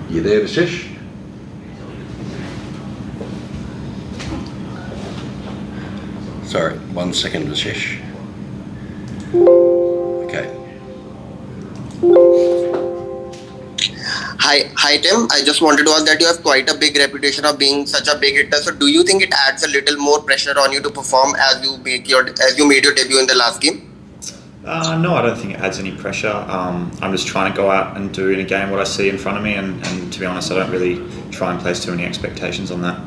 You there, Vashish? Sorry, 1 second, Vashish. Okay. Hi Tim. I just wanted to ask that you have quite a big reputation of being such a big hitter. So do you think it adds a little more pressure on you to perform as you made your debut in the last game? No, I don't think it adds any pressure. I'm just trying to go out and do in a game what I see in front of me, and to be honest, I don't really try and place too many expectations on that.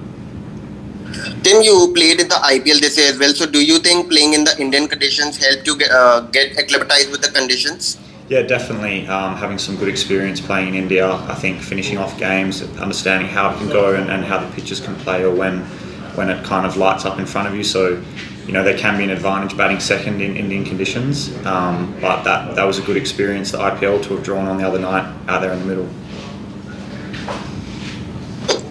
Tim, you played in the IPL this year as well. So do you think playing in the Indian conditions helped you get acclimatized with the conditions? Yeah, definitely. Having some good experience playing in India, I think finishing off games, understanding how it can go and how the pitches can play, or when it kind of lights up in front of you. So, there can be an advantage batting second in Indian conditions, but that was a good experience, the IPL, to have drawn on the other night out there in the middle.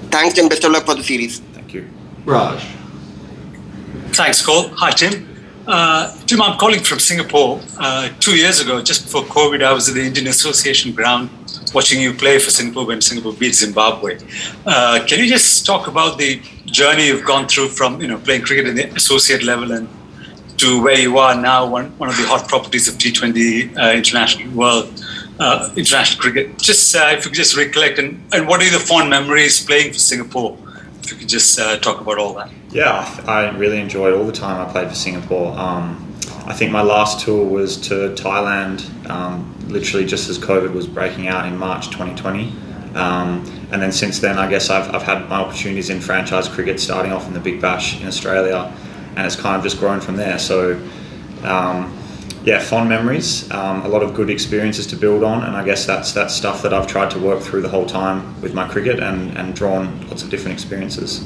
Thanks, Tim. Best of luck for the series. Thank you. Raj. Thanks, Cole. Hi, Tim. Tim, I'm calling from Singapore. 2 years ago, just before COVID, I was at the Indian Association ground watching you play for Singapore when Singapore beat Zimbabwe. Can you just talk about the journey you've gone through from playing cricket in the associate level and to where you are now, one of the hot properties of T20 international cricket? Just if you could just recollect and what are the fond memories playing for Singapore? If you could just talk about all that. Yeah, I really enjoyed all the time I played for Singapore. I think my last tour was to Thailand, literally just as COVID was breaking out in March 2020. And then since then, I guess I've had my opportunities in franchise cricket, starting off in the Big Bash in Australia, and it's kind of just grown from there. So, fond memories, a lot of good experiences to build on, and I guess that's stuff that I've tried to work through the whole time with my cricket and drawn lots of different experiences.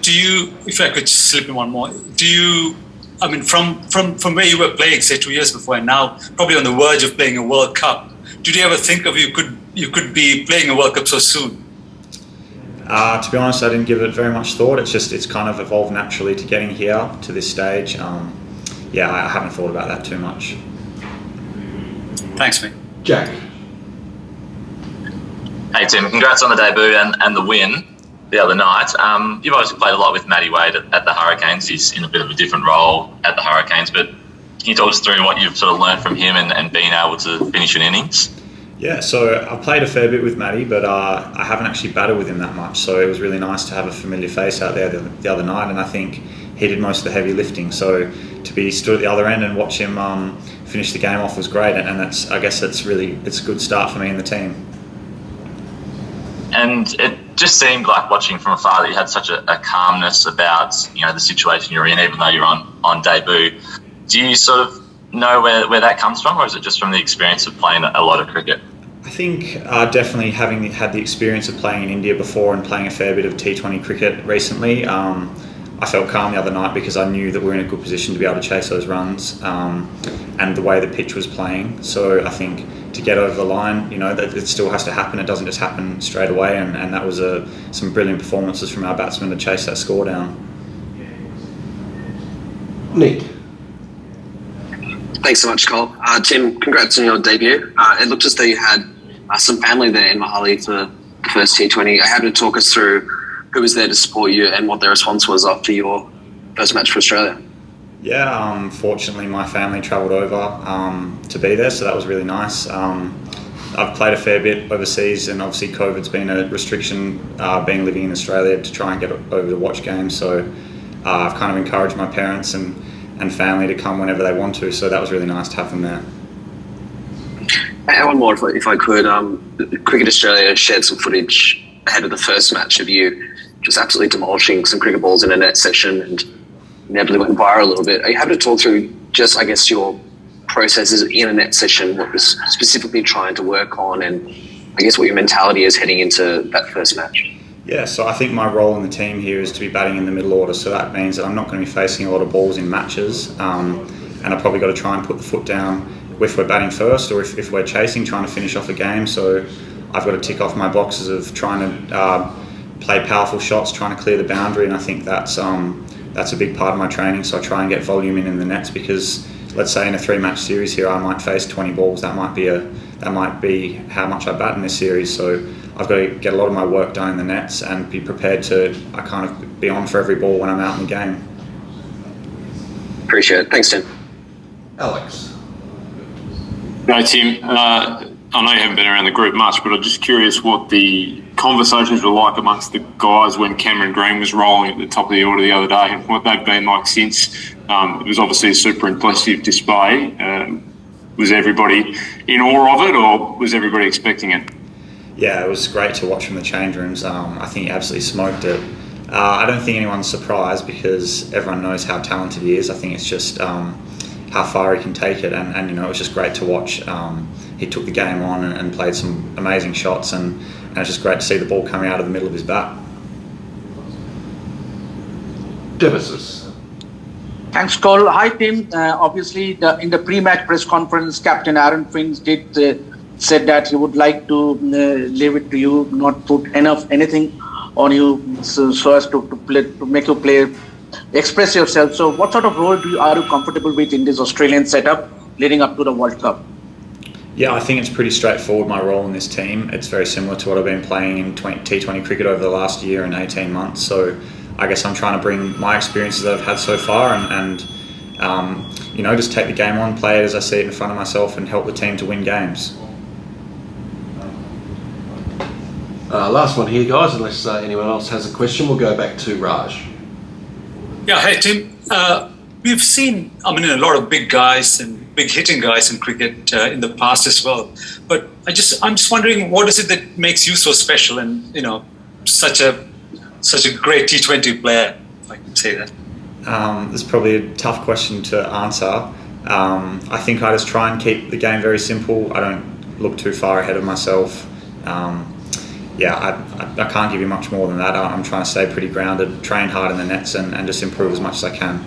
Do you, if I could just slip in one more, from where you were playing, say 2 years before, and now probably on the verge of playing a World Cup, did you ever think of you could be playing a World Cup so soon? To be honest, I didn't give it very much thought. It's kind of evolved naturally to getting here to this stage. I haven't thought about that too much. Thanks, mate. Jack. Hey Tim, congrats on the debut and the win the other night. You've obviously played a lot with Matty Wade at the Hurricanes. He's in a bit of a different role at the Hurricanes, but can you talk us through what you've sort of learned from him and being able to finish an innings? Yeah, so I played a fair bit with Matty, but I haven't actually batted with him that much, so it was really nice to have a familiar face out there the other night, and I think he did most of the heavy lifting, so to be stood at the other end and watch him finish the game off was great, and it's a good start for me and the team. And it just seemed like watching from afar that you had such a calmness about the situation you're in, even though you're on debut. Do you sort of know where that comes from, or is it just from the experience of playing a lot of cricket? I think definitely having had the experience of playing in India before and playing a fair bit of T20 cricket recently, I felt calm the other night because I knew that we're in a good position to be able to chase those runs, and the way the pitch was playing. So I think to get over the line, that it still has to happen. It doesn't just happen straight away, and that was some brilliant performances from our batsmen to chase that score down. Nick. Thanks so much, Cole. Tim, congrats on your debut. It looked as though you had some family there in Mohali for the first T20. How to talk us through who was there to support you and what their response was after your first match for Australia? Yeah, fortunately my family travelled over to be there, so that was really nice. I've played a fair bit overseas, and obviously COVID's been a restriction being living in Australia to try and get over to watch games, so I've kind of encouraged my parents and family to come whenever they want to, so that was really nice to have them there. And one more, if I could. Cricket Australia shared some footage ahead of the first match of you just absolutely demolishing some cricket balls in a net session, and inevitably went viral a little bit. Are you happy to talk through just, I guess, your processes in a net session, what was specifically trying to work on, and I guess what your mentality is heading into that first match? Yeah, so I think my role in the team here is to be batting in the middle order, so that means that I'm not going to be facing a lot of balls in matches, and I've probably got to try and put the foot down if we're batting first, or if we're chasing, trying to finish off a game. So I've got to tick off my boxes of trying to play powerful shots, trying to clear the boundary, and I think that's a big part of my training. So I try and get volume in the nets, because let's say in a 3-match series here, I might face 20 balls. That might be how much I bat in this series. So I've got to get a lot of my work done in the nets and be prepared to kind of be on for every ball when I'm out in the game. Appreciate it. Thanks, Tim. Alex. No, Tim. I know you haven't been around the group much, but I'm just curious what the conversations were like amongst the guys when Cameron Green was rolling at the top of the order the other day, and what they've been like since. It was obviously a super impressive display. Was everybody in awe of it, or was everybody expecting it? Yeah, it was great to watch from the change rooms. I think he absolutely smoked it. I don't think anyone's surprised because everyone knows how talented he is. I think it's just how far he can take it, and it was just great to watch. He took the game on and played some amazing shots, and it's just great to see the ball coming out of the middle of his bat. Devices. Thanks, Cole. Hi, Tim. Obviously, in the pre-match press conference, Captain Aaron Finch said that he would like to leave it to you, not put anything on you, so as to make you play, express yourself. So, what sort of role are you comfortable with in this Australian setup leading up to the World Cup? Yeah, I think it's pretty straightforward, my role in this team. It's very similar to what I've been playing in T20 cricket over the last year and 18 months. So I guess I'm trying to bring my experiences that I've had so far and just take the game on, play it as I see it in front of myself and help the team to win games. Last one here, guys, unless anyone else has a question, we'll go back to Raj. Yeah, hey Tim. We've seen, a lot of big guys and big hitting guys in cricket in the past as well. But I'm just wondering, what is it that makes you so special and such a great T20 player, if I can say that? It's probably a tough question to answer. I think I just try and keep the game very simple. I don't look too far ahead of myself. I can't give you much more than that. I'm trying to stay pretty grounded, train hard in the nets and just improve as much as I can.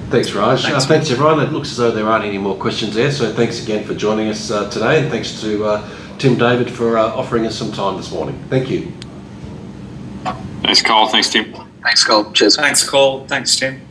Thanks, Raj. Thanks, everyone. It looks as though there aren't any more questions there, so thanks again for joining us today, and thanks to Tim David for offering us some time this morning. Thank you. Thanks, Cole. Thanks, Tim. Thanks, Cole. Cheers. Thanks, Cole. Thanks, Tim.